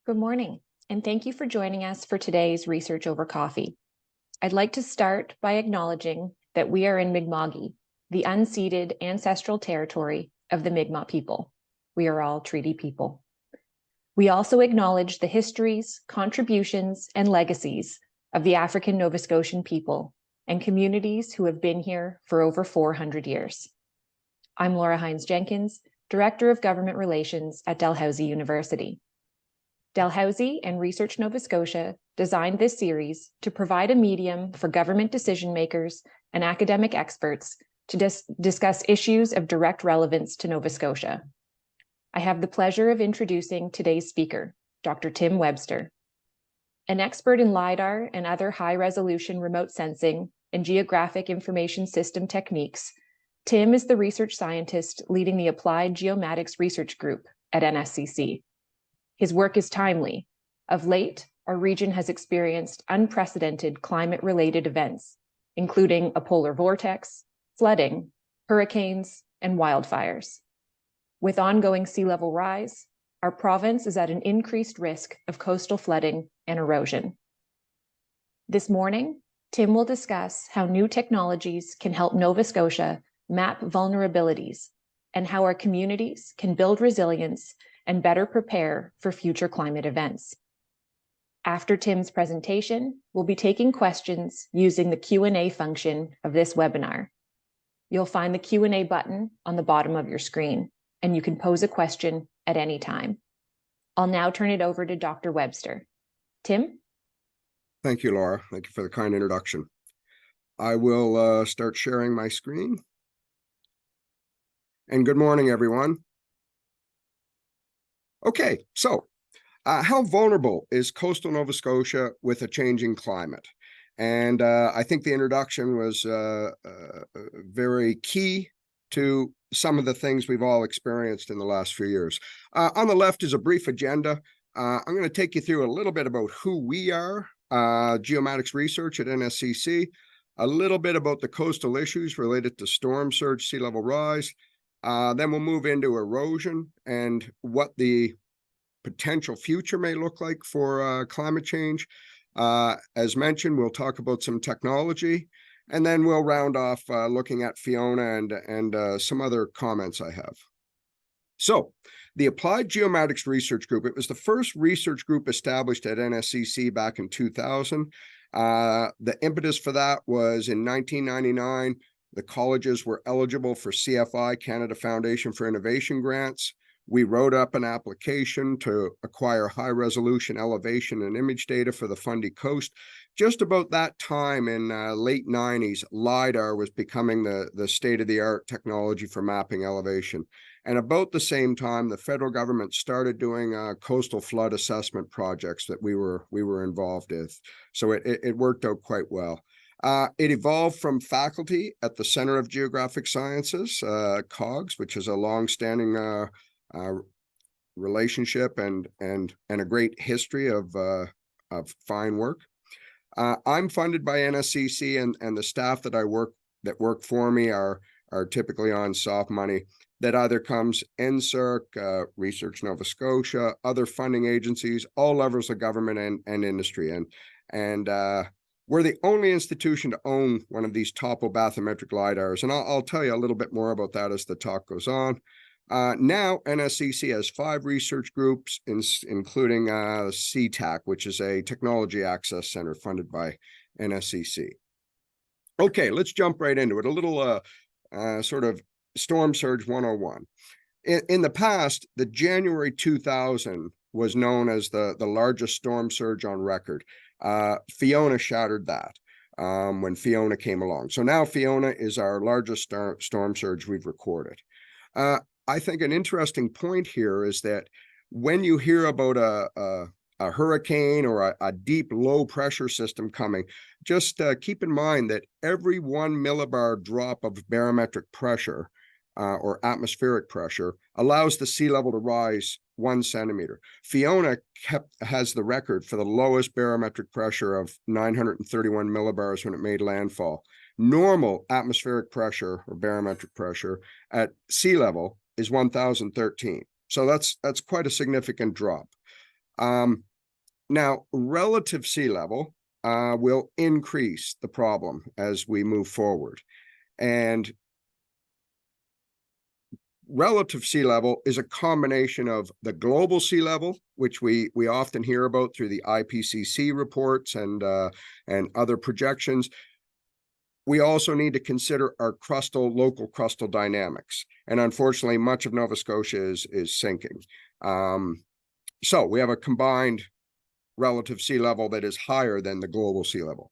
Good morning, and thank you for joining us for today's Research Over Coffee. I'd like to start by acknowledging that we are in Mi'kma'ki, the unceded ancestral territory of the Mi'kmaq people. We are all treaty people. We also acknowledge the histories, contributions, and legacies of the African Nova Scotian people and communities who have been here for over 400 years. I'm Laura Hines-Jenkins, Director of Government Relations at Dalhousie University. Dalhousie and Research Nova Scotia designed this series to provide a medium for government decision makers and academic experts to discuss issues of direct relevance to Nova Scotia. I have the pleasure of introducing today's speaker, Dr. Tim Webster. An expert in Lidar and other high-resolution remote sensing and geographic information system techniques, Tim is the research scientist leading the Applied Geomatics Research Group at NSCC. His work is timely. Of late, our region has experienced unprecedented climate-related events, including a polar vortex, flooding, hurricanes, and wildfires. With ongoing sea level rise, our province is at an increased risk of coastal flooding and erosion. This morning, Tim will discuss how new technologies can help Nova Scotia map vulnerabilities and how our communities can build resilience and better prepare for future climate events. After Tim's presentation, we'll be taking questions using the Q&A function of this webinar. You'll find the Q&A button on the bottom of your screen, and you can pose a question at any time. I'll now turn it over to Dr. Webster. Tim? Thank you, Laura. Thank you for the kind introduction. I will start sharing my screen. And good morning, everyone. Okay, so how vulnerable is coastal Nova Scotia with a changing climate? And I think the introduction was very key to some of the things we've all experienced in the last few years. On the left is a brief agenda. I'm going to take you through a little bit about who we are, geomatics research at NSCC, a little bit about the coastal issues related to storm surge, sea level rise. Then we'll move into erosion and what the potential future may look like for climate change. As mentioned, we'll talk about some technology, and then we'll round off looking at Fiona and some other comments I have. So the Applied Geomatics Research Group, it was the first research group established at NSCC back in 2000. The impetus for that was in 1999, the colleges were eligible for CFI, Canada Foundation for Innovation grants. We wrote up an application to acquire high-resolution elevation and image data for the Fundy Coast. Just about that time in late 90s, Lidar was becoming the state-of-the-art technology for mapping elevation. And about the same time, the federal government started doing coastal flood assessment projects that we were involved with. So it worked out quite well. It evolved from faculty at the Center of Geographic Sciences, COGS, which is a long-standing relationship and a great history of fine work. I'm funded by NSCC, and the staff that work for me are typically on soft money that either comes NSERC, Research Nova Scotia, other funding agencies, all levels of government and industry, and we're the only institution to own one of these topobathymetric lidars, and I'll tell you a little bit more about that as the talk goes on. Now, NSCC has 5 research groups, including CTAC, which is a technology access center funded by NSCC. Okay, let's jump right into it. A little sort of storm surge 101. In the past, the January 2000 was known as the largest storm surge on record. Fiona shattered that when Fiona came along. So now Fiona is our largest storm surge we've recorded. I think an interesting point here is that when you hear about a hurricane or a deep low pressure system coming, just keep in mind that every 1 millibar drop of barometric pressure or atmospheric pressure allows the sea level to rise 1 centimeter. Fiona has the record for the lowest barometric pressure of 931 millibars when it made landfall. Normal atmospheric pressure or barometric pressure at sea level is 1,013. So that's quite a significant drop. Now, relative sea level will increase the problem as we move forward. And relative sea level is a combination of the global sea level, which we often hear about through the IPCC reports and other projections. We also need to consider our local crustal dynamics. And unfortunately, much of Nova Scotia is sinking. So we have a combined relative sea level that is higher than the global sea level.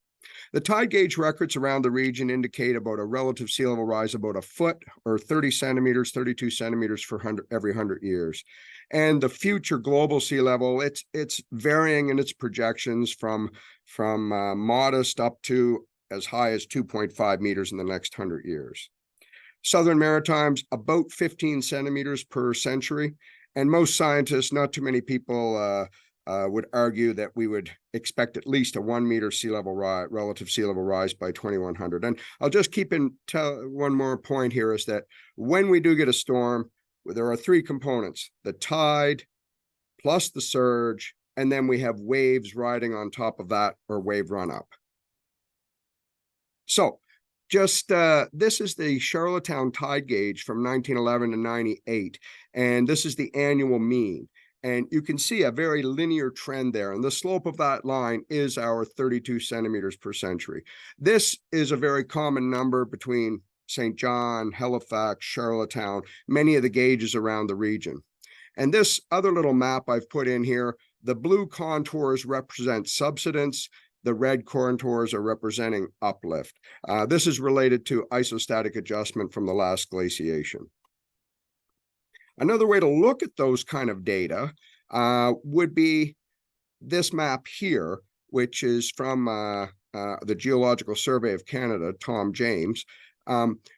The tide gauge records around the region indicate about a relative sea level rise about a foot or 30 centimeters, 32 centimeters for every 100 years. And the future global sea level, it's varying in its projections from modest up to as high as 2.5 meters in the next 100 years. Southern Maritimes, about 15 centimeters per century. And most scientists, not too many people would argue that we would expect at least a 1 meter sea level rise, relative sea level rise by 2100. And I'll just keep in one more point here is that when we do get a storm, there are three components: the tide plus the surge, and then we have waves riding on top of that or wave run up. So just this is the Charlottetown tide gauge from 1911 to 98, and this is the annual mean. And you can see a very linear trend there. And the slope of that line is our 32 centimeters per century. This is a very common number between St. John, Halifax, Charlottetown, many of the gauges around the region. And this other little map I've put in here, the blue contours represent subsidence. The red contours are representing uplift. This is related to isostatic adjustment from the last glaciation. Another way to look at those kind of data would be this map here, which is from the Geological Survey of Canada, Tom James.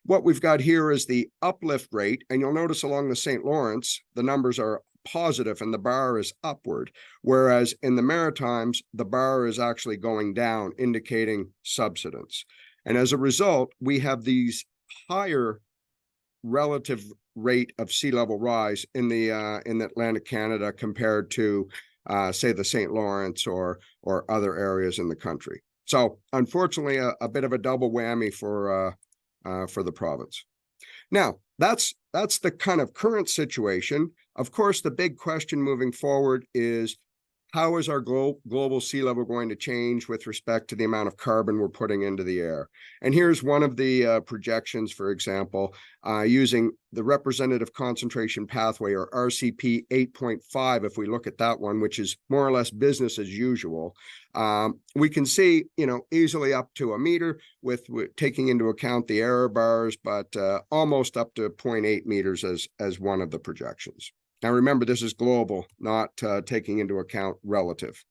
What we've got here is the uplift rate, and you'll notice along the St. Lawrence, the numbers are positive and the bar is upward, whereas in the Maritimes, the bar is actually going down, indicating subsidence. And as a result, we have these higher relative rate of sea level rise in the Atlantic Canada compared to say the St. Lawrence or other areas in the country. So unfortunately, a bit of a double whammy for the province. Now, that's the kind of current situation. Of course, the big question moving forward is, how is our global sea level going to change with respect to the amount of carbon we're putting into the air? And here's one of the projections, for example, using the representative concentration pathway, or RCP 8.5. If we look at that one, which is more or less business as usual, we can see, easily up to a meter with taking into account the error bars, but almost up to 0.8 meters as one of the projections. Now, remember, this is global, not taking into account relative.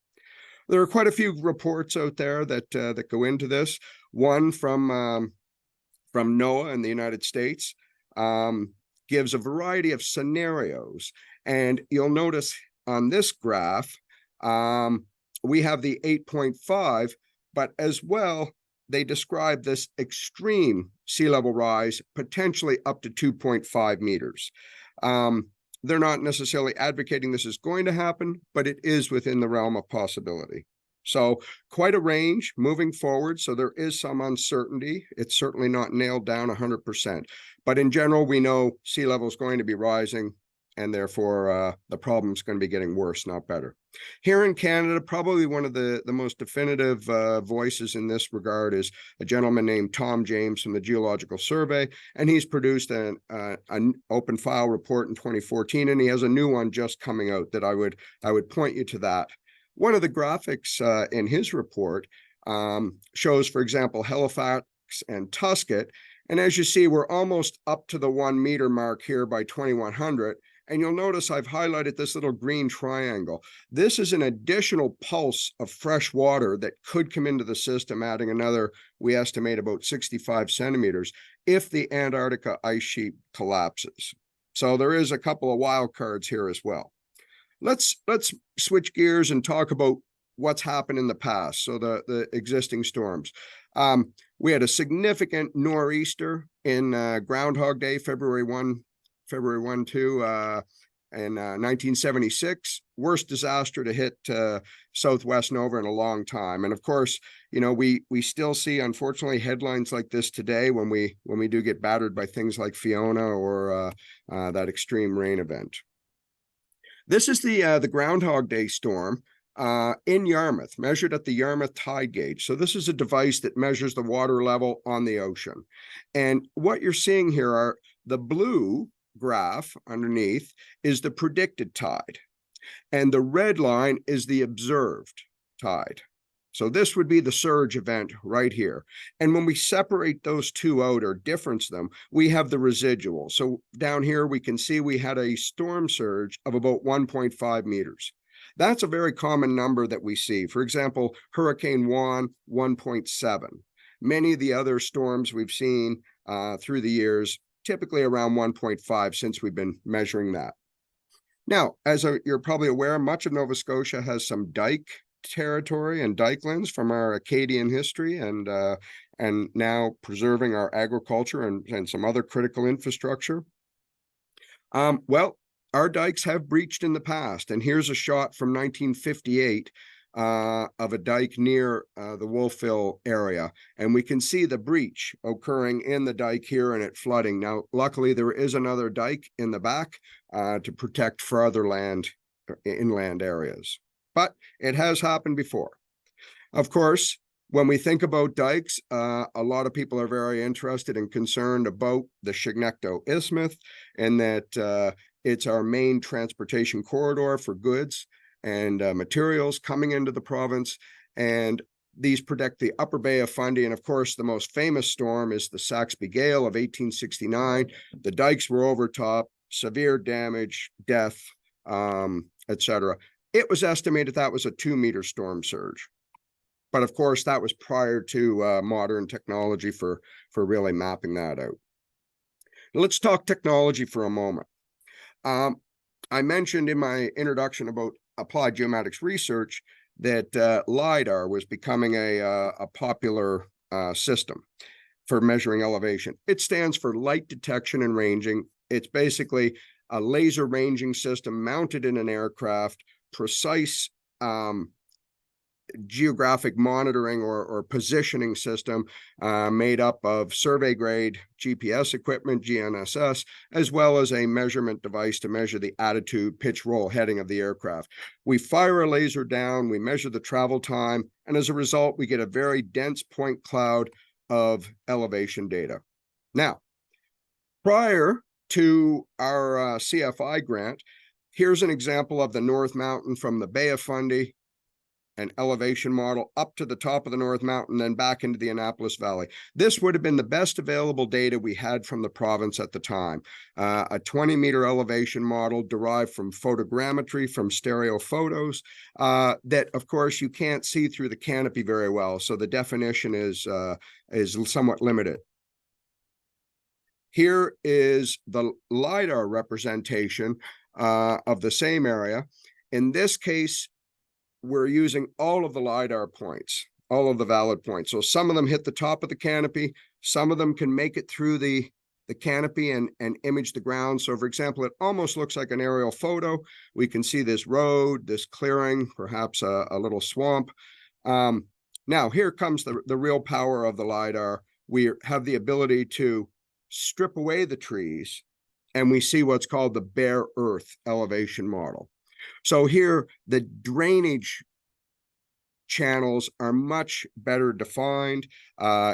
There are quite a few reports out there that go into this. One from NOAA in the United States gives a variety of scenarios. And you'll notice on this graph, we have the 8.5, but as well, they describe this extreme sea level rise, potentially up to 2.5 meters. They're not necessarily advocating this is going to happen, but it is within the realm of possibility. So quite a range moving forward. So there is some uncertainty. It's certainly not nailed down 100%. But in general, we know sea level is going to be rising, and therefore the problem is going to be getting worse, not better. Here in Canada, probably one of the most definitive voices in this regard is a gentleman named Tom James from the Geological Survey, and he's produced an open file report in 2014, and he has a new one just coming out that I would point you to that. One of the graphics in his report shows, for example, Halifax and Tuscot, and as you see, we're almost up to the 1 meter mark here by 2100. And you'll notice I've highlighted this little green triangle. This is an additional pulse of fresh water that could come into the system, adding another, we estimate, about 65 centimeters if the Antarctica ice sheet collapses. So there is a couple of wild cards here as well. Let's switch gears and talk about what's happened in the past. So the existing storms. We had a significant nor'easter in Groundhog Day, February 1, 2, in 1976, worst disaster to hit Southwest Nova in a long time. And of course, you know, we still see, unfortunately, headlines like this today when we do get battered by things like Fiona or that extreme rain event. This is the Groundhog Day storm in Yarmouth, measured at the Yarmouth tide gauge. So this is a device that measures the water level on the ocean. And what you're seeing here are the blue graph underneath is the predicted tide, and the red line is the observed tide. So this would be the surge event right here. And when we separate those two out or difference them, we have the residual. So down here, we can see we had a storm surge of about 1.5 meters. That's a very common number that we see. For example, Hurricane Juan, 1.7. Many of the other storms we've seen through the years, typically around 1.5 since we've been measuring that. Now, as you're probably aware, much of Nova Scotia has some dike territory and dikelands from our Acadian history, and now preserving our agriculture and some other critical infrastructure. Well, our dikes have breached in the past, and here's a shot from 1958 of a dike near the Wolfville area, and we can see the breach occurring in the dike here and it flooding. Now, luckily, there is another dike in the back to protect further inland areas, but it has happened before. Of course, when we think about dikes, a lot of people are very interested and concerned about the Chignecto Isthmus, and that it's our main transportation corridor for goods and materials coming into the province, and these protect the upper Bay of Fundy. And of course, the most famous storm is the Saxby Gale of 1869. The dikes were overtopped, severe damage, death, etc. It was estimated that was a 2-meter storm surge. But of course, that was prior to modern technology for really mapping that out. Let's talk technology for a moment. I mentioned in my introduction about applied geomatics research that Lidar was becoming a popular system for measuring elevation. It stands for light detection and ranging. It's basically a laser ranging system mounted in an aircraft, precise geographic monitoring or positioning system made up of survey grade GPS equipment, GNSS, as well as a measurement device to measure the attitude, pitch, roll, heading of the aircraft. We fire a laser down, we measure the travel time, and as a result, we get a very dense point cloud of elevation data. Now, prior to our CFI grant, here's an example of the North Mountain from the Bay of Fundy, an elevation model up to the top of the North Mountain, then back into the Annapolis Valley. This would have been the best available data we had from the province at the time. A 20-meter elevation model derived from photogrammetry, from stereo photos, that, of course, you can't see through the canopy very well, so the definition is somewhat limited. Here is the Lidar representation of the same area. In this case, we're using all of the Lidar points, all of the valid points. So some of them hit the top of the canopy, some of them can make it through the canopy and image the ground. So for example, it almost looks like an aerial photo. We can see this road, this clearing, perhaps a little swamp. Now here comes the real power of the Lidar. We have the ability to strip away the trees, and we see what's called the bare earth elevation model. So here, the drainage channels are much better defined.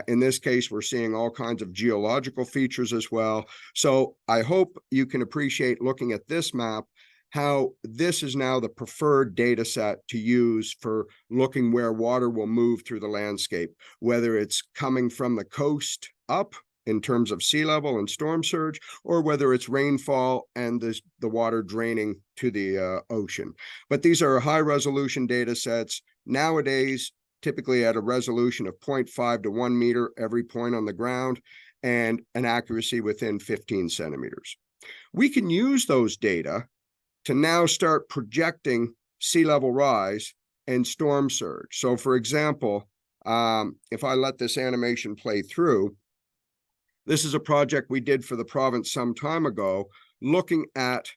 In this case, we're seeing all kinds of geological features as well. So I hope you can appreciate, looking at this map, how this is now the preferred data set to use for looking where water will move through the landscape, whether it's coming from the coast up in terms of sea level and storm surge, or whether it's rainfall and the water draining to the ocean. But these are high resolution data sets. Nowadays, typically at a resolution of 0.5 to 1 meter every point on the ground, and an accuracy within 15 centimeters. We can use those data to now start projecting sea level rise and storm surge. So for example, if I let this animation play through, this is a project we did for the province some time ago, looking at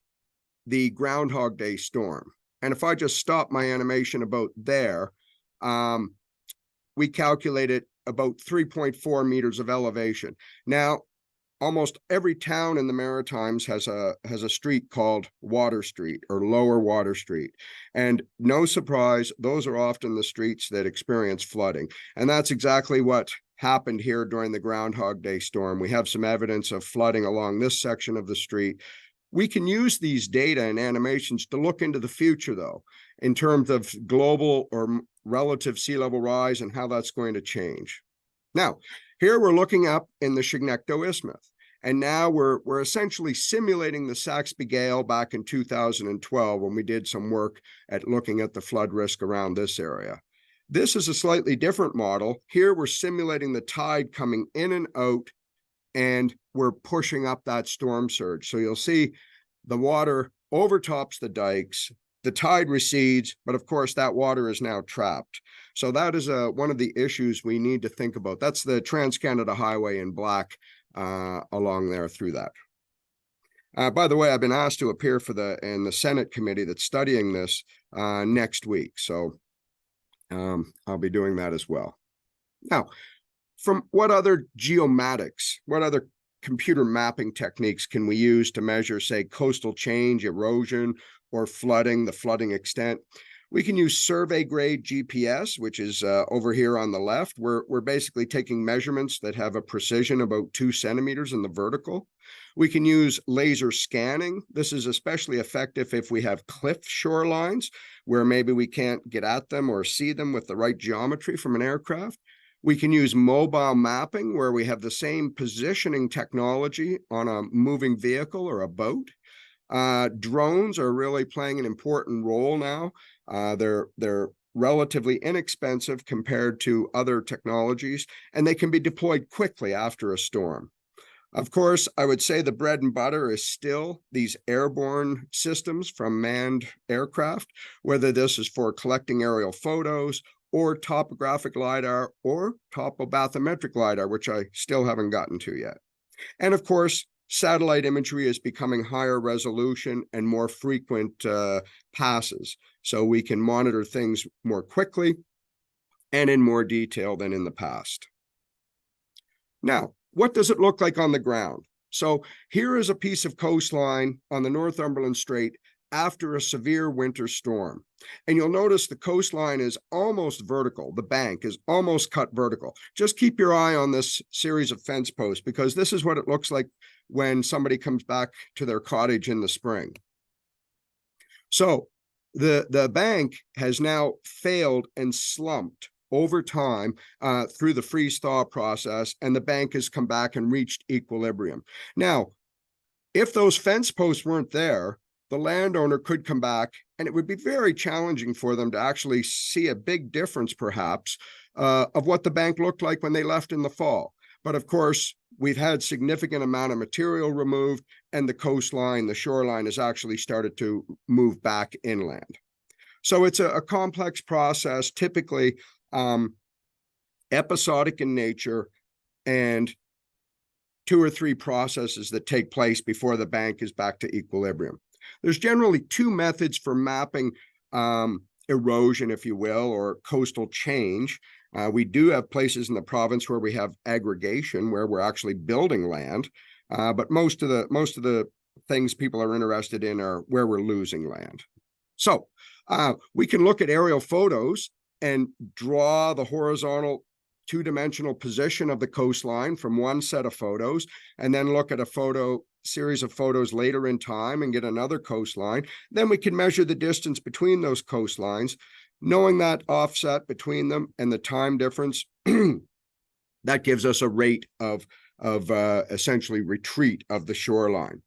the Groundhog Day storm. And if I just stop my animation about there, we calculated about 3.4 meters of elevation. Now, almost every town in the Maritimes has a street called Water Street or Lower Water Street. And no surprise, those are often the streets that experience flooding. And that's exactly what happened here during the Groundhog Day storm. We have some evidence of flooding along this section of the street. We can use these data and animations to look into the future, though, in terms of global or relative sea level rise and how that's going to change. Now, here we're looking up in the Chignecto Isthmus, and now we're essentially simulating the Saxby Gale back in 2012 when we did some work at looking at the flood risk around this area. This is a slightly different model. Here we're simulating the tide coming in and out, and we're pushing up that storm surge. So you'll see the water overtops the dikes, the tide recedes, but of course that water is now trapped. So that is one of the issues we need to think about. That's the Trans-Canada Highway in black along there through that. By the way, I've been asked to appear in the Senate committee that's studying this next week. So I'll be doing that as well. Now, from what other geomatics, what other computer mapping techniques can we use to measure, say, coastal change, erosion, or flooding, the flooding extent? We can use survey grade GPS, which is over here on the left. We're basically taking measurements that have a precision about 2 centimeters in the vertical. We can use laser scanning. This is especially effective if we have cliff shorelines where maybe we can't get at them or see them with the right geometry from an aircraft. We can use mobile mapping where we have the same positioning technology on a moving vehicle or a boat. Drones are really playing an important role now. They're relatively inexpensive compared to other technologies, and they can be deployed quickly after a storm. Of course, I would say the bread and butter is still these airborne systems from manned aircraft, whether this is for collecting aerial photos or topographic Lidar or topobathymetric Lidar, which I still haven't gotten to yet. And of course, satellite imagery is becoming higher resolution and more frequent passes. So we can monitor things more quickly and in more detail than in the past. Now, what does it look like on the ground? So here is a piece of coastline on the Northumberland Strait after a severe winter storm. And you'll notice the coastline is almost vertical. The bank is almost cut vertical. Just keep your eye on this series of fence posts because this is what it looks like when somebody comes back to their cottage in the spring. So the bank has now failed and slumped over time through the freeze-thaw process, and the bank has come back and reached equilibrium. Now, if those fence posts weren't there, the landowner could come back, and it would be very challenging for them to actually see a big difference, perhaps, of what the bank looked like when they left in the fall. But of course, we've had significant amount of material removed, and the coastline, the shoreline has actually started to move back inland. So it's a complex process, typically episodic in nature, and 2 or 3 processes that take place before the bank is back to equilibrium. There's generally 2 methods for mapping erosion, if you will, or coastal change. We do have places in the province where we have aggregation, where we're actually building land, but most of the things people are interested in are where we're losing land. So we can look at aerial photos and draw the horizontal 2-dimensional position of the coastline from one set of photos, and then look at a series of photos later in time and get another coastline. Then we can measure the distance between those coastlines, knowing that offset between them and the time difference. That gives us a rate of essentially retreat of the shoreline.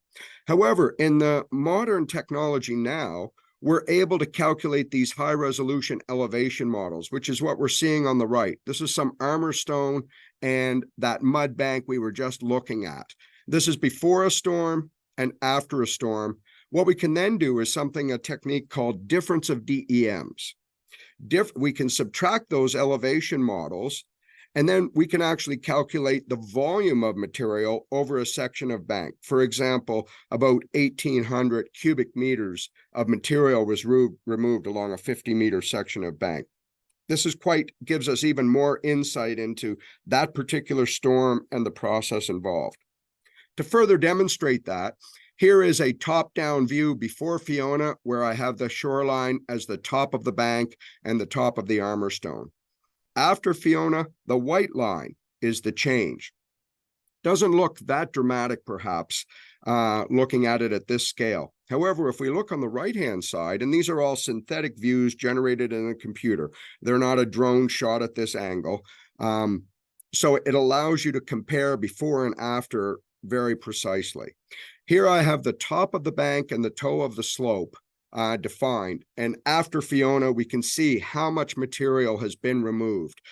However, in the modern technology now, we're able to calculate these high-resolution elevation models, which is what we're seeing on the right. This is some armor stone and that mud bank we were just looking at. This is before a storm and after a storm. What we can then do is a technique called difference of DEMs. We can subtract those elevation models And then we can actually calculate the volume of material over a section of bank. For example, about 1,800 cubic meters of material was removed along a 50-meter section of bank. This gives us even more insight into that particular storm and the process involved. To further demonstrate that, here is a top-down view before Fiona, where I have the shoreline as the top of the bank and the top of the armor stone. After Fiona, the white line is the change. Doesn't look that dramatic, perhaps, looking at it at this scale. However, if we look on the right-hand side, and these are all synthetic views generated in a computer, they're not a drone shot at this angle. So it allows you to compare before and after very precisely. Here I have the top of the bank and the toe of the slope defined. And after Fiona, we can see how much material has been removed.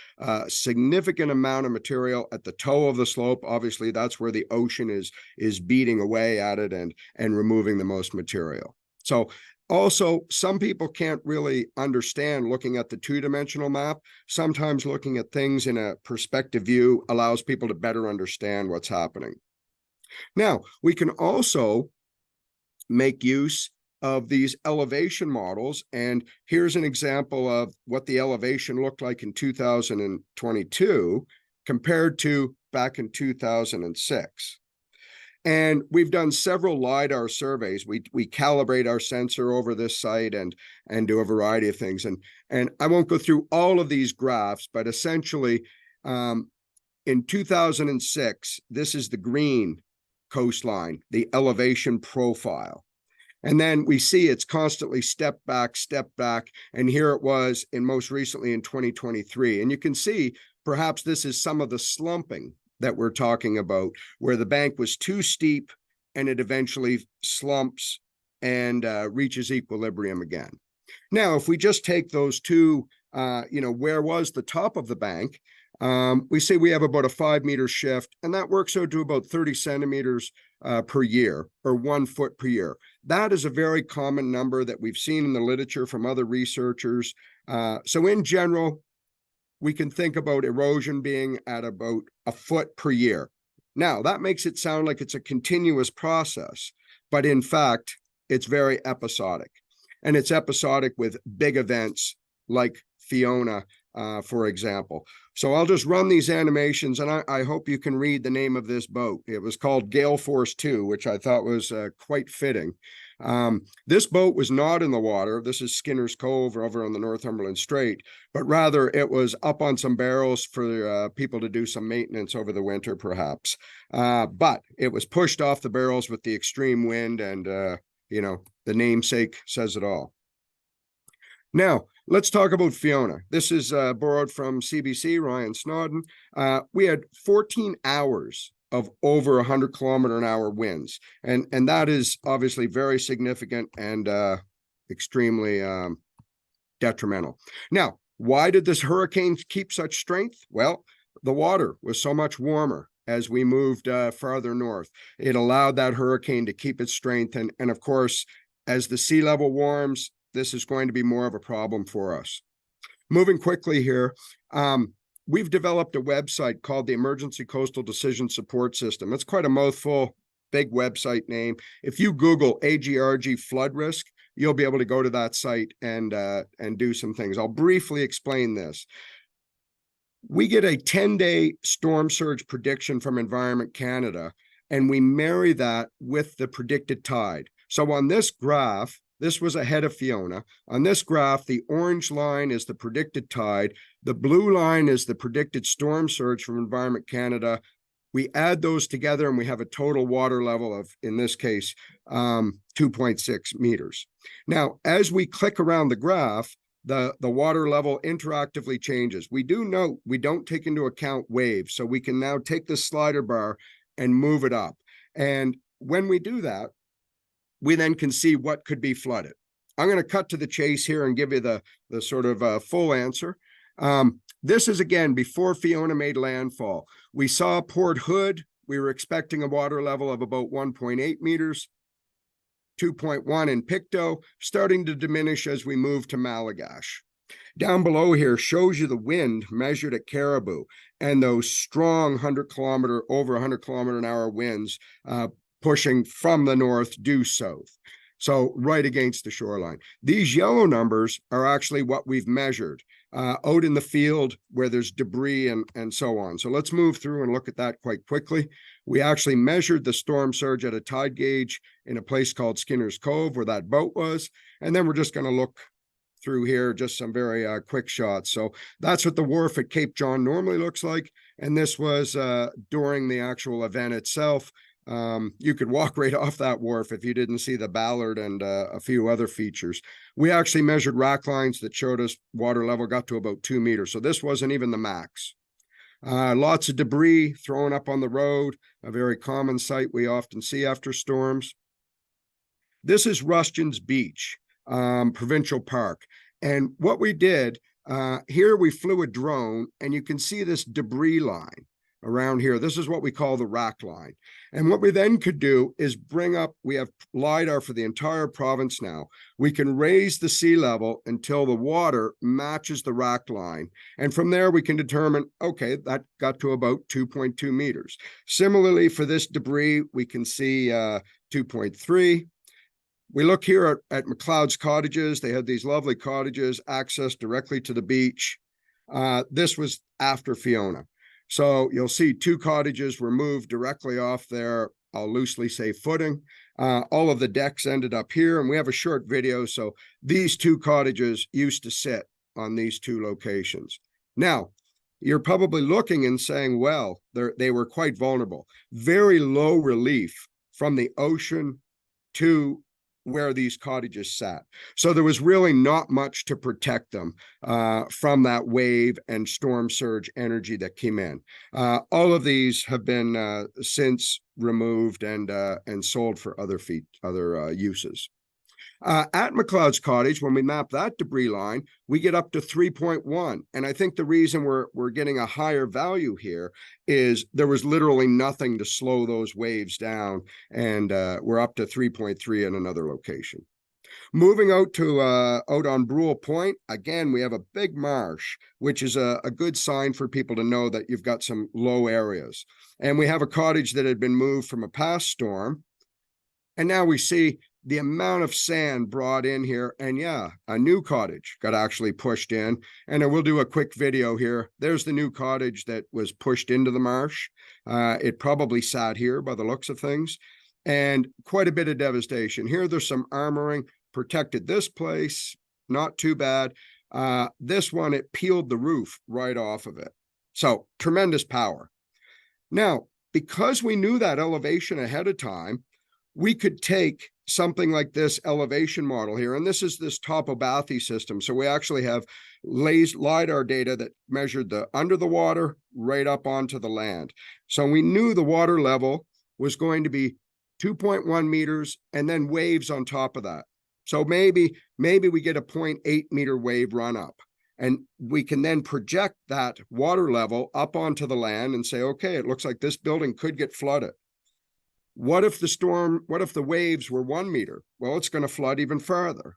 Significant amount of material at the toe of the slope. Obviously, that's where the ocean is beating away at it and removing the most material. So also, some people can't really understand looking at the two-dimensional map. Sometimes looking at things in a perspective view allows people to better understand what's happening. Now, we can also make use of these elevation models. And here's an example of what the elevation looked like in 2022 compared to back in 2006. And we've done several Lidar surveys. We calibrate our sensor over this site and do a variety of things. And I won't go through all of these graphs, but essentially in 2006, this is the green coastline, the elevation profile. And then we see it's constantly step back. And here it was most recently in 2023. And you can see perhaps this is some of the slumping that we're talking about, where the bank was too steep and it eventually slumps and reaches equilibrium again. Now, if we just take those two, where was the top of the bank? We see we have about a 5-meter shift, and that works out to about 30 centimeters per year, or 1 foot per year. That is a very common number that we've seen in the literature from other researchers. So in general, we can think about erosion being at about a foot per year. Now, that makes it sound like it's a continuous process, but in fact, it's very episodic. And it's episodic with big events like Fiona, for example. So I'll just run these animations, and I hope you can read the name of this boat. It was called Gale Force 2, which I thought was quite fitting. This boat was not in the water. This is Skinner's Cove over on the Northumberland Strait, but rather it was up on some barrels for people to do some maintenance over the winter, perhaps. But it was pushed off the barrels with the extreme wind, and the namesake says it all. Now, let's talk about Fiona. This is borrowed from CBC, Ryan Snowden. We had 14 hours of over 100-kilometer-an-hour winds. And that is obviously very significant and extremely detrimental. Now, why did this hurricane keep such strength? Well, the water was so much warmer as we moved farther north. It allowed that hurricane to keep its strength. And of course, as the sea level warms, this is going to be more of a problem for us. Moving quickly here, we've developed a website called the Emergency Coastal Decision Support System. It's quite a mouthful, big website name. If you Google AGRG flood risk, you'll be able to go to that site and do some things. I'll briefly explain this. We get a 10-day storm surge prediction from Environment Canada, and we marry that with the predicted tide. So on this graph, this was ahead of Fiona. On this graph, the orange line is the predicted tide. The blue line is the predicted storm surge from Environment Canada. We add those together and we have a total water level of, in this case, 2.6 meters. Now, as we click around the graph, the water level interactively changes. We do note we don't take into account waves, so we can now take the slider bar and move it up. And when we do that, we then can see what could be flooded. I'm going to cut to the chase here and give you the sort of full answer. This is, again, before Fiona made landfall. We saw Port Hood. We were expecting a water level of about 1.8 meters, 2.1 in Pictou, starting to diminish as we move to Malagash. Down below here shows you the wind measured at Caribou. and those strong over 100 km/h winds pushing from the north due south. So right against the shoreline. These yellow numbers are actually what we've measured out in the field where there's debris and so on. So let's move through and look at that quite quickly. We actually measured the storm surge at a tide gauge in a place called Skinner's Cove where that boat was. And then we're just going to look through here, just some very quick shots. So that's what the wharf at Cape John normally looks like. And this was during the actual event itself. You could walk right off that wharf if you didn't see the Ballard and a few other features. We actually measured rack lines that showed us water level got to about 2 meters. So this wasn't even the max. Lots of debris thrown up on the road, a very common sight we often see after storms. This is Rushton's Beach, Provincial Park. And what we did, here we flew a drone, and you can see this debris line around here. This is what we call the rack line. And what we then could do is bring up, we have Lidar for the entire province now. We can raise the sea level until the water matches the rack line. And from there, we can determine, okay, that got to about 2.2 meters. Similarly, for this debris, we can see 2.3. We look here at McLeod's cottages. They had these lovely cottages, access directly to the beach. This was after Fiona. So you'll see 2 cottages were moved directly off their, I'll loosely say, footing. All of the decks ended up here, and we have a short video. So these 2 cottages used to sit on these 2 locations. Now, you're probably looking and saying, well, they were quite vulnerable. Very low relief from the ocean to where these cottages sat. So there was really not much to protect them from that wave and storm surge energy that came in. All of these have been since removed and sold for other uses. At McLeod's cottage, when we map that debris line, we get up to 3.1. And I think the reason we're getting a higher value here is there was literally nothing to slow those waves down. And we're up to 3.3 in another location. Moving out to out on Brule Point, again, we have a big marsh, which is a good sign for people to know that you've got some low areas. And we have a cottage that had been moved from a past storm. And now we see the amount of sand brought in here. And yeah, a new cottage got actually pushed in. And I will do a quick video here. There's the new cottage that was pushed into the marsh. It probably sat here by the looks of things. And quite a bit of devastation. Here, there's some armoring, protected this place, not too bad. This one, it peeled the roof right off of it. So tremendous power. Now, because we knew that elevation ahead of time, we could take something like this elevation model here, and this is this Topobathy system. So we actually have Lidar data that measured the under the water right up onto the land. So we knew the water level was going to be 2.1 meters and then waves on top of that. So maybe we get a 0.8 meter wave run up, and we can then project that water level up onto the land and say, okay, it looks like this building could get flooded. What if the waves were 1 meter? Well, it's going to flood even farther.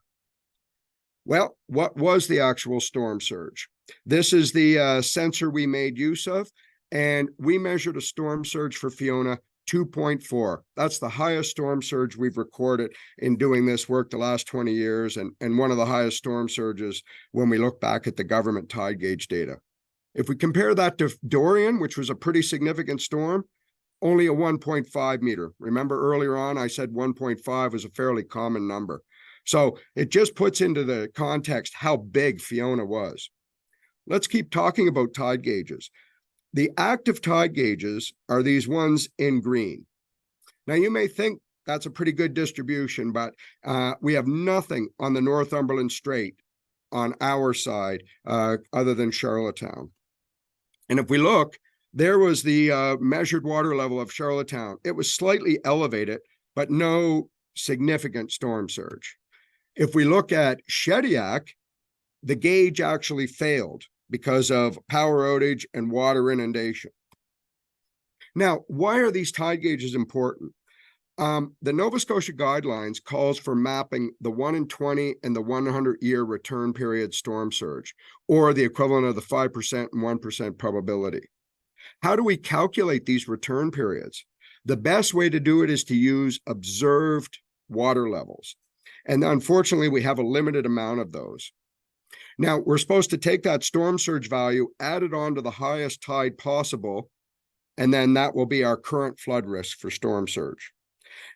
Well, what was the actual storm surge? This is the sensor we made use of, and we measured a storm surge for Fiona 2.4. That's the highest storm surge we've recorded in doing this work the last 20 years, and one of the highest storm surges when we look back at the government tide gauge data. If we compare that to Dorian, which was a pretty significant storm, only a 1.5 meter. Remember earlier on, I said 1.5 was a fairly common number. So it just puts into the context how big Fiona was. Let's keep talking about tide gauges. The active tide gauges are these ones in green. Now, you may think that's a pretty good distribution, but we have nothing on the Northumberland Strait on our side other than Charlottetown. And if we look, there was the measured water level of Charlottetown. It was slightly elevated, but no significant storm surge. If we look at Shediac, the gauge actually failed because of power outage and water inundation. Now, why are these tide gauges important? The Nova Scotia guidelines calls for mapping the 1 in 20 and the 100-year return period storm surge, or the equivalent of the 5% and 1% probability. How do we calculate these return periods? The best way to do it is to use observed water levels. And unfortunately, we have a limited amount of those. Now, we're supposed to take that storm surge value, add it on to the highest tide possible, and then that will be our current flood risk for storm surge.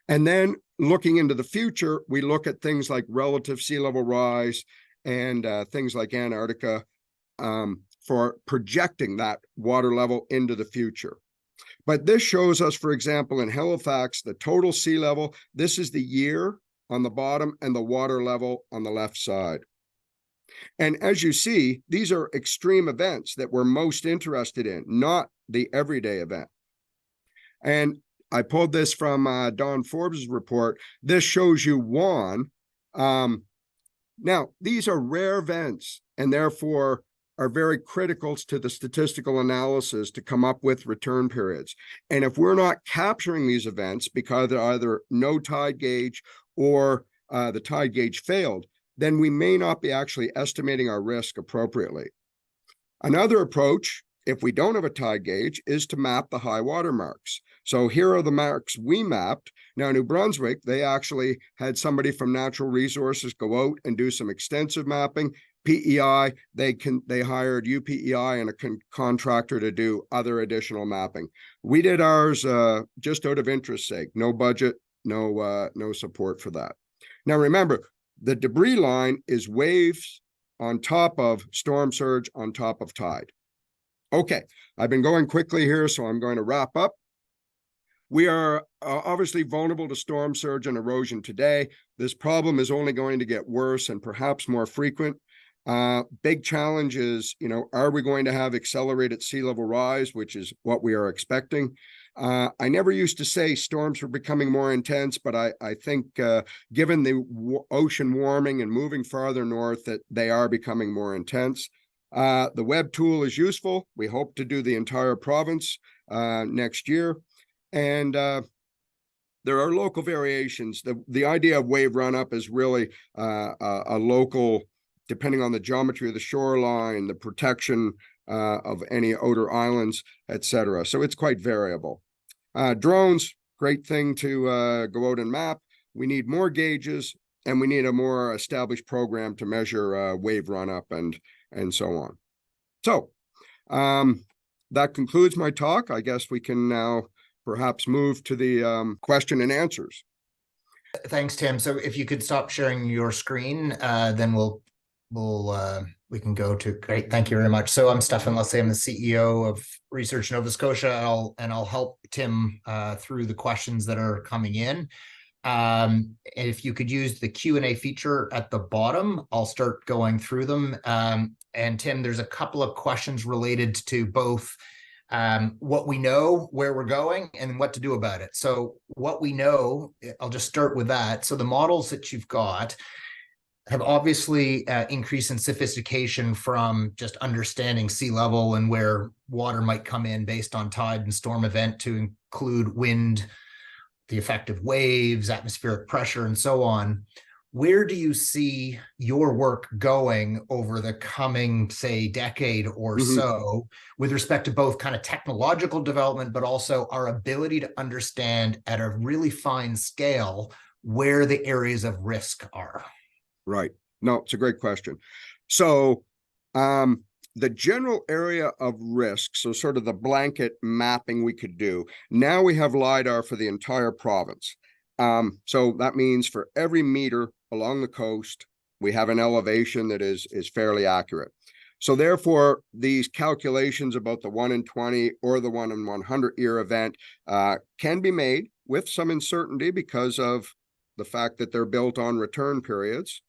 And then looking into the future, we look at things like relative sea level rise and things like Antarctica for projecting that water level into the future. But this shows us, for example, in Halifax, the total sea level. This is the year on the bottom and the water level on the left side. And as you see, these are extreme events that we're most interested in, not the everyday event. And I pulled this from Don Forbes' report. This shows you one. Now, these are rare events and therefore are very critical to the statistical analysis to come up with return periods. And if we're not capturing these events because they're either no tide gauge or the tide gauge failed, then we may not be actually estimating our risk appropriately. Another approach, if we don't have a tide gauge, is to map the high water marks. So here are the marks we mapped. Now, New Brunswick, they actually had somebody from Natural Resources go out and do some extensive mapping. PEI, they hired UPEI and a contractor to do other additional mapping. We did ours just out of interest sake, no budget, no support for that. Now, remember, the debris line is waves on top of storm surge on top of tide. Okay, I've been going quickly here, so I'm going to wrap up. We are obviously vulnerable to storm surge and erosion today. This problem is only going to get worse and perhaps more frequent. Big challenge is, are we going to have accelerated sea level rise, which is what we are expecting? I never used to say storms were becoming more intense, but I think given the ocean warming and moving farther north, that they are becoming more intense. The Web tool is useful. We hope to do the entire province next year. And there are local variations. The idea of wave run-up is really a local, depending on the geometry of the shoreline, the protection of any outer islands, etc. So it's quite variable. Drones, great thing to go out and map. We need more gauges, and we need a more established program to measure wave run-up and so on. So that concludes my talk. I guess we can now perhaps move to the question and answers. Thanks, Tim. So if you could stop sharing your screen, then we can go to great. Thank you very much. So I'm Stefan Leslie. I'm the CEO of Research Nova Scotia, and I'll help Tim through the questions that are coming in. If you could use the Q&A feature at the bottom, I'll start going through them. And Tim, there's a couple of questions related to both what we know, where we're going, and what to do about it. So what we know, I'll just start with that. So the models that you've got have obviously increased in sophistication from just understanding sea level and where water might come in based on tide and storm event to include wind, the effect of waves, atmospheric pressure, and so on. Where do you see your work going over the coming, say, decade or so with respect to both kind of technological development, but also our ability to understand at a really fine scale where the areas of risk are? Right. No, it's a great question. So the general area of risk, so sort of the blanket mapping we could do, now we have Lidar for the entire province. So that means for every meter along the coast, we have an elevation that is fairly accurate. So therefore, these calculations about the 1 in 20 or the 1 in 100 year event can be made with some uncertainty because of the fact that they're built on return periods.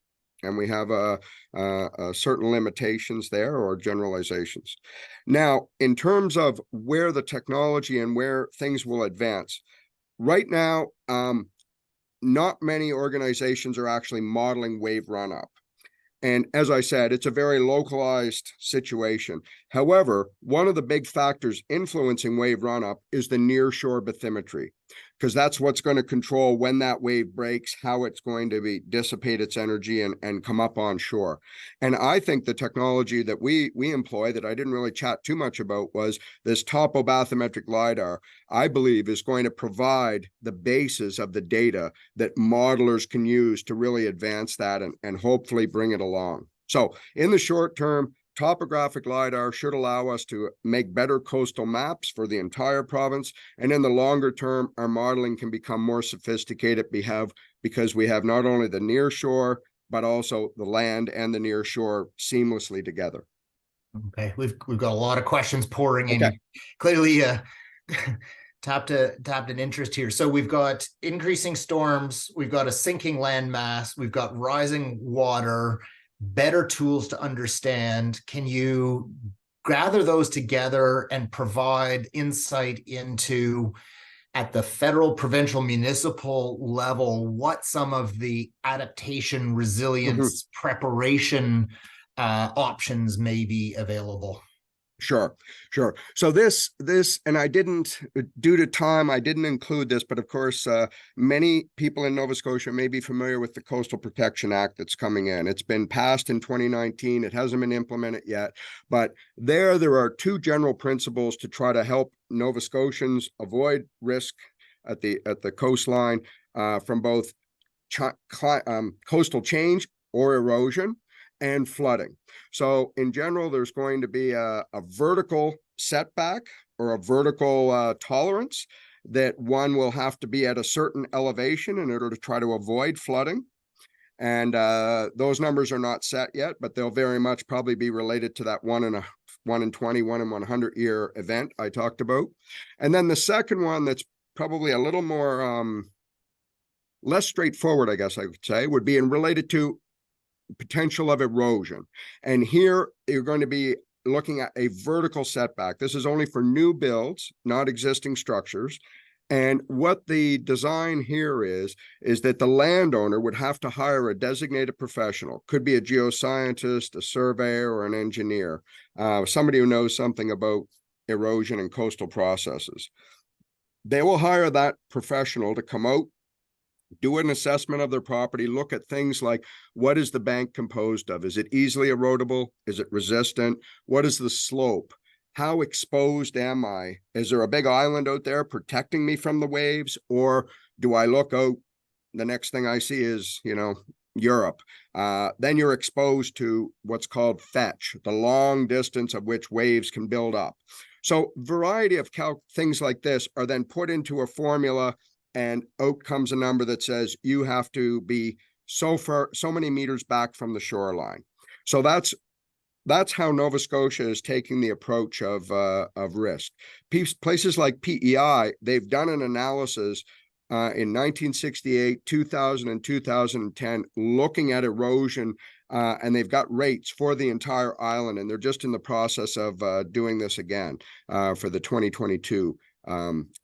And we have certain limitations there or generalizations. Now, in terms of where the technology and where things will advance, right now, not many organizations are actually modeling wave run-up. And as I said, it's a very localized situation. However, one of the big factors influencing wave runup is the nearshore bathymetry, because that's what's going to control when that wave breaks, how it's going to dissipate its energy and come up on shore. And I think the technology that we employ, that I didn't really chat too much about, was this topobathymetric Lidar, I believe is going to provide the basis of the data that modelers can use to really advance that and hopefully bring it along. So in the short term, topographic Lidar should allow us to make better coastal maps for the entire province. And in the longer term, our modeling can become more sophisticated because we have not only the near shore, but also the land and the near shore seamlessly together. Okay, we've got a lot of questions pouring in. Okay. Clearly tapped an interest here. So we've got increasing storms, we've got a sinking landmass, we've got rising water, better tools to understand. Can you gather those together and provide insight into, at the federal, provincial, municipal level, what some of the adaptation, resilience, preparation options may be available? Sure. So this, and I didn't, due to time, I didn't include this, but of course, many people in Nova Scotia may be familiar with the Coastal Protection Act that's coming in. It's been passed in 2019. It hasn't been implemented yet, but there are two general principles to try to help Nova Scotians avoid risk at the coastline from both coastal change or erosion and flooding. So in general, there's going to be a vertical setback or a vertical tolerance that one will have to be at a certain elevation in order to try to avoid flooding. And those numbers are not set yet, but they'll very much probably be related to that 1 in 20, 1 in 100 year event I talked about. And then the second one that's probably a little more less straightforward, I guess I would say, would be related to potential of erosion. And here you're going to be looking at a vertical setback. This is only for new builds, not existing structures. And what the design here is that the landowner would have to hire a designated professional, could be a geoscientist, a surveyor, or an engineer, somebody who knows something about erosion and coastal processes. They will hire that professional to come out, do an assessment of their property, look at things like, what is the bank composed of? Is it easily erodible? Is it resistant? What is the slope? How exposed am I? Is there a big island out there protecting me from the waves? Or do I look out, the next thing I see is, Europe? Then you're exposed to what's called fetch, the long distance of which waves can build up. So variety of things like this are then put into a formula, and out comes a number that says you have to be so many meters back from the shoreline. So that's how Nova Scotia is taking the approach of risk. Places like PEI, they've done an analysis in 1968, 2000, and 2010, looking at erosion, and they've got rates for the entire island, and they're just in the process of doing this again for the 2022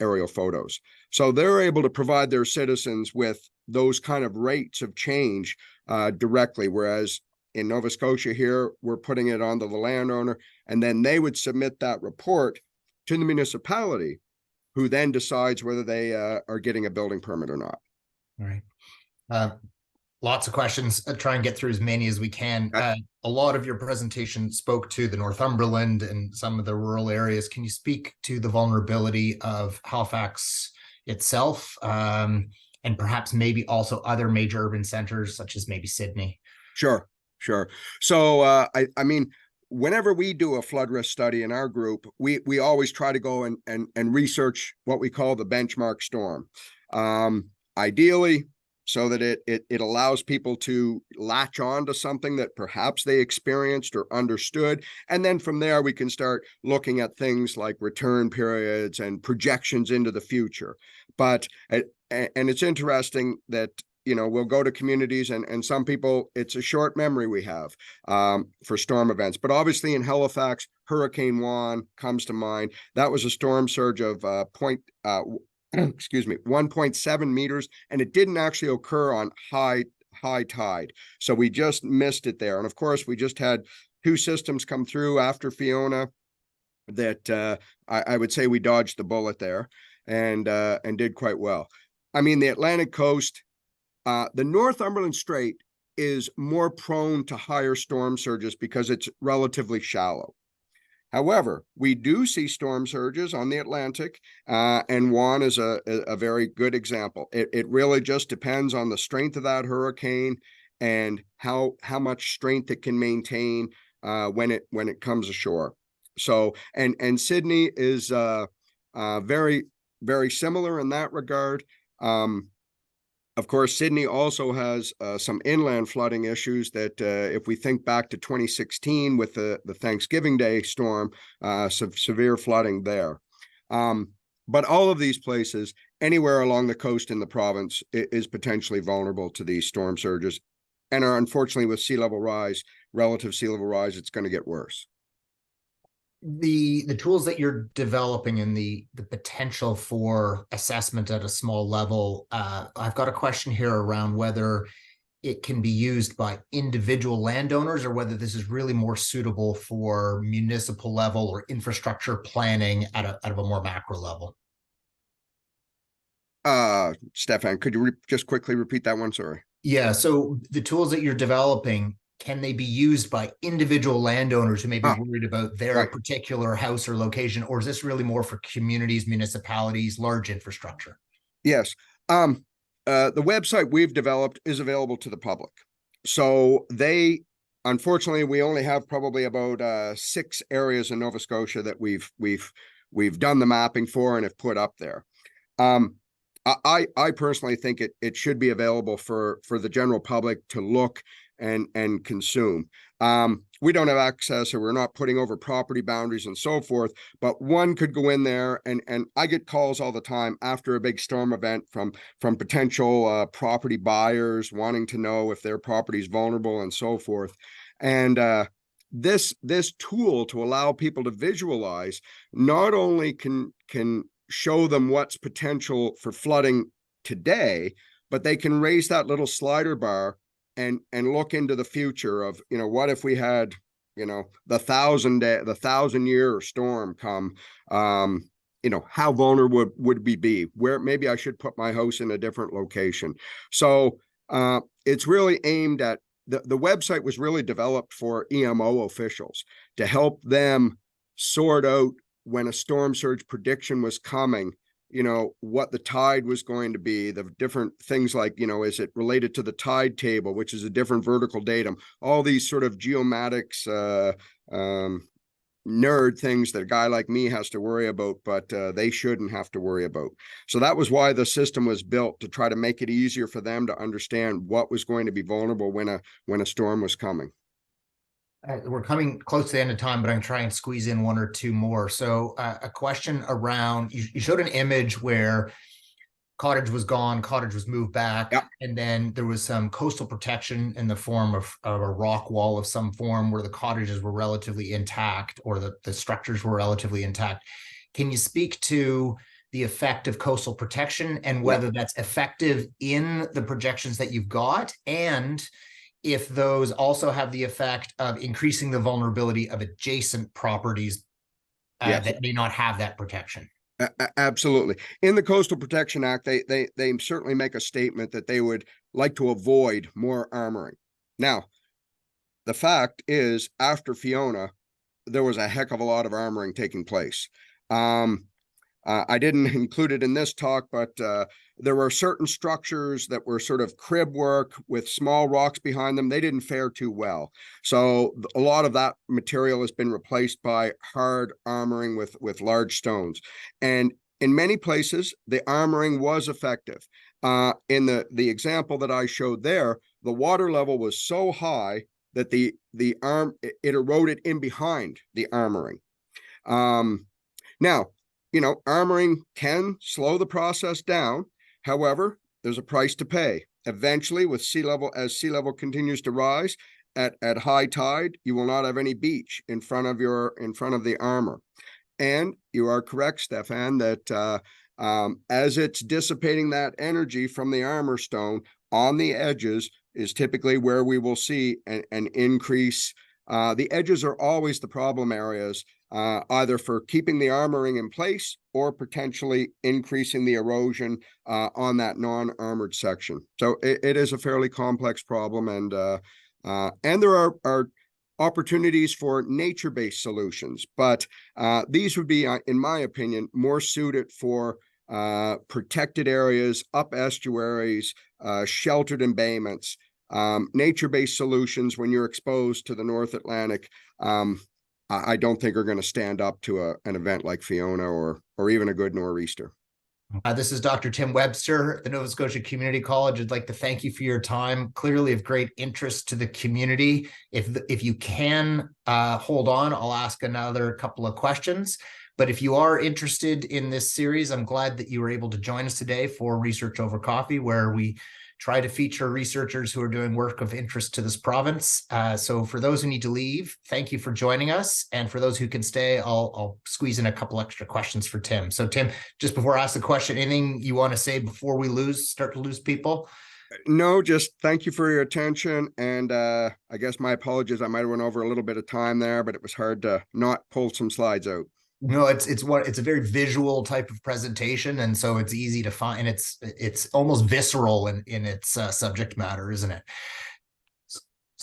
aerial photos. So they're able to provide their citizens with those kind of rates of change directly, whereas in Nova Scotia here, we're putting it onto the landowner, and then they would submit that report to the municipality, who then decides whether they are getting a building permit or not. All right. Lots of questions. I'll try and get through as many as we can. A lot of your presentation spoke to the Northumberland and some of the rural areas. Can you speak to the vulnerability of Halifax itself, and perhaps maybe also other major urban centers, such as maybe Sydney? Sure. So I mean, whenever we do a flood risk study in our group, we always try to go and research what we call the benchmark storm. Ideally, so that it allows people to latch on to something that perhaps they experienced or understood. And then from there, we can start looking at things like return periods and projections into the future. But, and it's interesting that, we'll go to communities and some people, it's a short memory we have for storm events. But obviously in Halifax, Hurricane Fiona comes to mind. That was a storm surge of 1.7 meters, and it didn't actually occur on high tide. So we just missed it there. And of course, we just had two systems come through after Fiona that I would say we dodged the bullet there and did quite well. I mean, the Atlantic coast, the Northumberland Strait is more prone to higher storm surges because it's relatively shallow. However, we do see storm surges on the Atlantic, and Juan is a very good example. It really just depends on the strength of that hurricane and how much strength it can maintain when it comes ashore. So, and Sydney is very, very similar in that regard. Of course, Sydney also has some inland flooding issues that if we think back to 2016 with the Thanksgiving Day storm, some severe flooding there. But all of these places, anywhere along the coast in the province, is potentially vulnerable to these storm surges. And are unfortunately with sea level rise, relative sea level rise, it's going to get worse. The tools that you're developing and the potential for assessment at a small level, I've got a question here around whether it can be used by individual landowners or whether this is really more suitable for municipal level or infrastructure planning at a more macro level. Stefan, could you just quickly repeat that one? Sorry. Yeah, so the tools that you're developing, can they be used by individual landowners who may be worried about their particular house or location, or is this really more for communities, municipalities, large infrastructure? Yes. The website we've developed is available to the public. So unfortunately, we only have probably about 6 areas in Nova Scotia that we've done the mapping for and have put up there. I personally think it should be available for the general public to look and consume. We don't have access, or we're not putting over property boundaries and so forth, but one could go in there and I get calls all the time after a big storm event from potential property buyers wanting to know if their property is vulnerable and so forth. And this tool to allow people to visualize not only can show them what's potential for flooding today, but they can raise that little slider bar and look into the future of, what if we had, the 1,000-year storm come, how vulnerable would we be? Where maybe I should put my house in a different location. So it's really aimed at, the website was really developed for EMO officials to help them sort out when a storm surge prediction was coming, what the tide was going to be, the different things like, is it related to the tide table, which is a different vertical datum, all these sort of geomatics, nerd things that a guy like me has to worry about, but they shouldn't have to worry about. So that was why the system was built, to try to make it easier for them to understand what was going to be vulnerable when a storm was coming. We're coming close to the end of time, but I'm going to try and squeeze in 1 or 2 more. So a question around, you showed an image where cottage was gone, cottage was moved back, and then there was some coastal protection in the form of a rock wall of some form where the cottages were relatively intact, or the structures were relatively intact. Can you speak to the effect of coastal protection and whether that's effective in the projections that you've got, and if those also have the effect of increasing the vulnerability of adjacent properties that may not have that protection? Absolutely. In the Coastal Protection Act, they certainly make a statement that they would like to avoid more armoring. Now, the fact is, after Fiona, there was a heck of a lot of armoring taking place. I didn't include it in this talk, but there were certain structures that were sort of crib work with small rocks behind them. They didn't fare too well. So a lot of that material has been replaced by hard armoring with large stones. And in many places, the armoring was effective. In the example that I showed there, the water level was so high that it eroded in behind the armoring. Now, armoring can slow the process down. However, there's a price to pay. Eventually, as sea level continues to rise at high tide, you will not have any beach in front of the armor. And you are correct, Stefan, that as it's dissipating that energy from the armor stone on the edges is typically where we will see an increase The edges are always the problem areas, either for keeping the armoring in place or potentially increasing the erosion on that non-armored section. So it is a fairly complex problem, and there are opportunities for nature-based solutions, but these would be, in my opinion, more suited for protected areas, up estuaries, sheltered embayments. Nature-based solutions, when you're exposed to the North Atlantic, I don't think are going to stand up to an event like Fiona or even a good nor'easter. This is Dr. Tim Webster at the Nova Scotia Community College. I'd like to thank you for your time. Clearly of great interest to the community. If you can hold on, I'll ask another couple of questions. But if you are interested in this series, I'm glad that you were able to join us today for Research Over Coffee, where we try to feature researchers who are doing work of interest to this province. So for those who need to leave, thank you for joining us. And for those who can stay, I'll squeeze in a couple extra questions for Tim. So Tim, just before I ask the question, anything you want to say before we start to lose people? No, just thank you for your attention. And I guess my apologies, I might have went over a little bit of time there, but it was hard to not pull some slides out. No, it's a very visual type of presentation, and so it's easy to find. It's almost visceral in its subject matter, isn't it?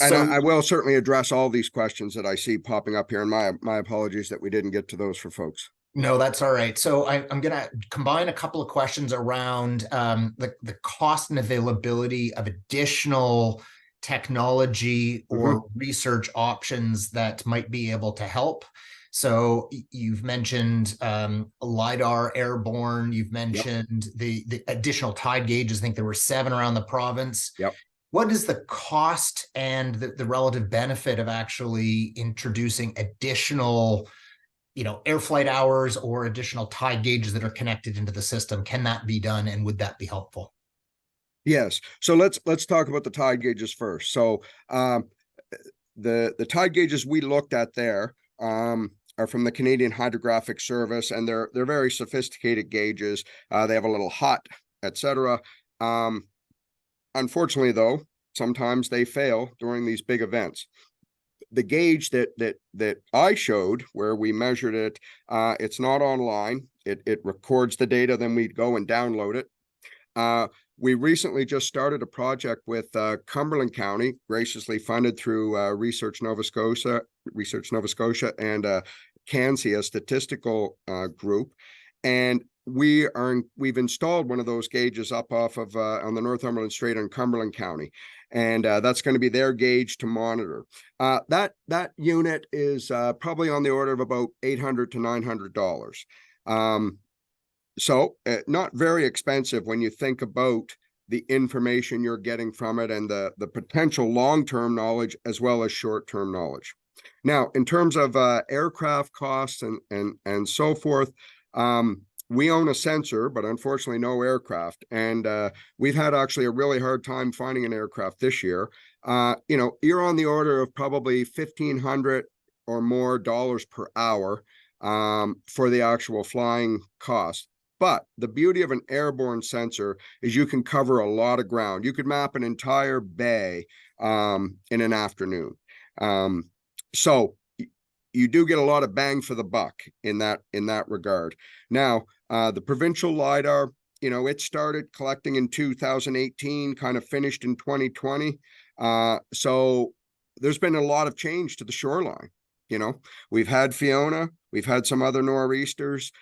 And I will certainly address all these questions that I see popping up here, and my apologies that we didn't get to those for folks. No, that's all right. So I'm going to combine a couple of questions around the cost and availability of additional technology or research options that might be able to help. So you've mentioned Lidar airborne, you've mentioned the additional tide gauges. I think there were 7 around the province. Yep. What is the cost and the relative benefit of actually introducing additional, air flight hours or additional tide gauges that are connected into the system? Can that be done, and would that be helpful? Yes. So let's talk about the tide gauges first. So the tide gauges we looked at there are from the Canadian Hydrographic Service, and they're very sophisticated gauges. They have a little hut, etc. Unfortunately, though, sometimes they fail during these big events. The gauge that I showed, where we measured it, it's not online. It records the data, then we go and download it. We recently just started a project with Cumberland County, graciously funded through Research Nova Scotia, and CANSI, a statistical group, and we've installed one of those gauges up off of on the Northumberland Strait in Cumberland County, and that's going to be their gauge to monitor. That unit is probably on the order of about $800 to $900. So not very expensive when you think about the information you're getting from it and the potential long-term knowledge as well as short-term knowledge. Now, in terms of aircraft costs and so forth, we own a sensor, but unfortunately no aircraft. And we've had actually a really hard time finding an aircraft this year. You're on the order of probably $1,500 or more per hour for the actual flying cost. But the beauty of an airborne sensor is you can cover a lot of ground. You could map an entire bay in an afternoon. So you do get a lot of bang for the buck in that regard. Now, the provincial Lidar, it started collecting in 2018, kind of finished in 2020. So there's been a lot of change to the shoreline. We've had Fiona, we've had some other nor'easters,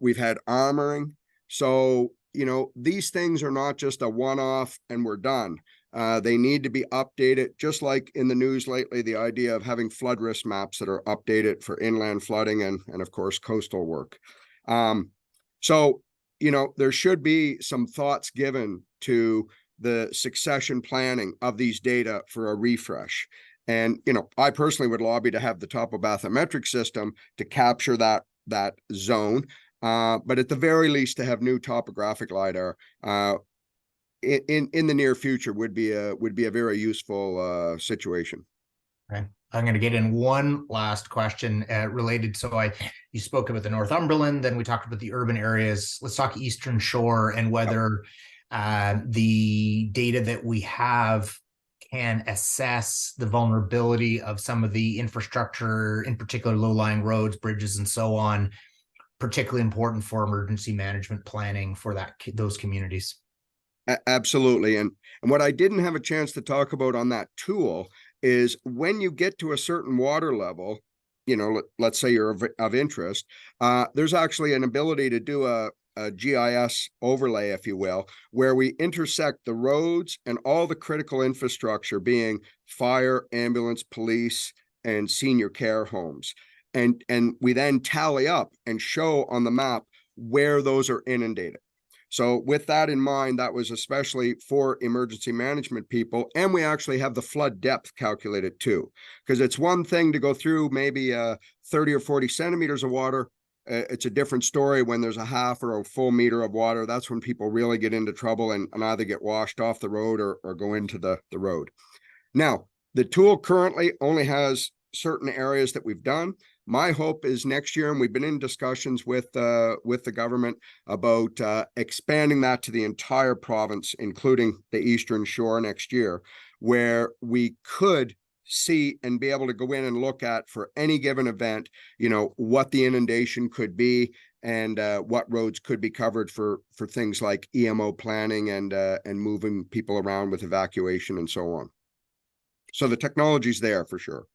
we've had armoring. So, these things are not just a one-off and we're done. They need to be updated, just like in the news lately, the idea of having flood risk maps that are updated for inland flooding and of course, coastal work. So, there should be some thoughts given to the succession planning of these data for a refresh. And, I personally would lobby to have the topobathymetric system to capture that zone. But at the very least, to have new topographic LiDAR in the near future would be a very useful situation. Okay. I'm going to get in one last question related. So you spoke about the Northumberland, then we talked about the urban areas. Let's talk Eastern Shore and whether the data that we have can assess the vulnerability of some of the infrastructure, in particular low-lying roads, bridges, and so on, particularly important for emergency management planning for those communities. Absolutely. And what I didn't have a chance to talk about on that tool is when you get to a certain water level, you know, let's say you're of interest, there's actually an ability to do a GIS overlay, if you will, where we intersect the roads and all the critical infrastructure, being fire, ambulance, police, and senior care homes. And we then tally up and show on the map where those are inundated. So with that in mind, that was especially for emergency management people. And we actually have the flood depth calculated too, because it's one thing to go through maybe 30 or 40 centimeters of water. It's a different story when there's a half or a full meter of water. That's when people really get into trouble and either get washed off the road or go into the road. Now, the tool currently only has certain areas that we've done. My hope is next year, and we've been in discussions with the government about expanding that to the entire province, including the Eastern Shore next year, where we could see and be able to go in and look at, for any given event, you know, what the inundation could be and what roads could be covered for things like EMO planning and moving people around with evacuation and so on. So the technology's there for sure.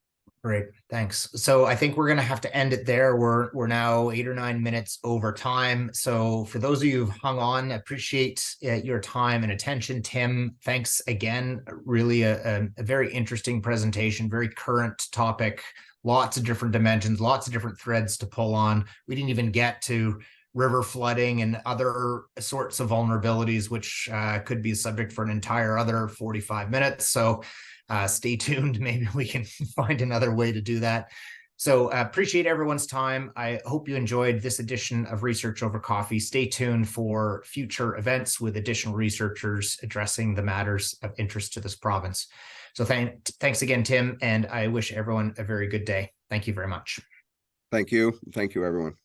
Great, thanks. So I think we're going to have to end it there. We're now 8 or 9 minutes over time. So for those of you who've hung on, appreciate your time and attention. Tim, thanks again. Really a very interesting presentation, very current topic, lots of different dimensions, lots of different threads to pull on. We didn't even get to river flooding and other sorts of vulnerabilities, which could be a subject for an entire other 45 minutes. So stay tuned. Maybe we can find another way to do that. So appreciate everyone's time. I hope you enjoyed this edition of Research Over Coffee. Stay tuned for future events with additional researchers addressing the matters of interest to this province. So thanks again, Tim, and I wish everyone a very good day. Thank you very much. Thank you. Thank you, everyone.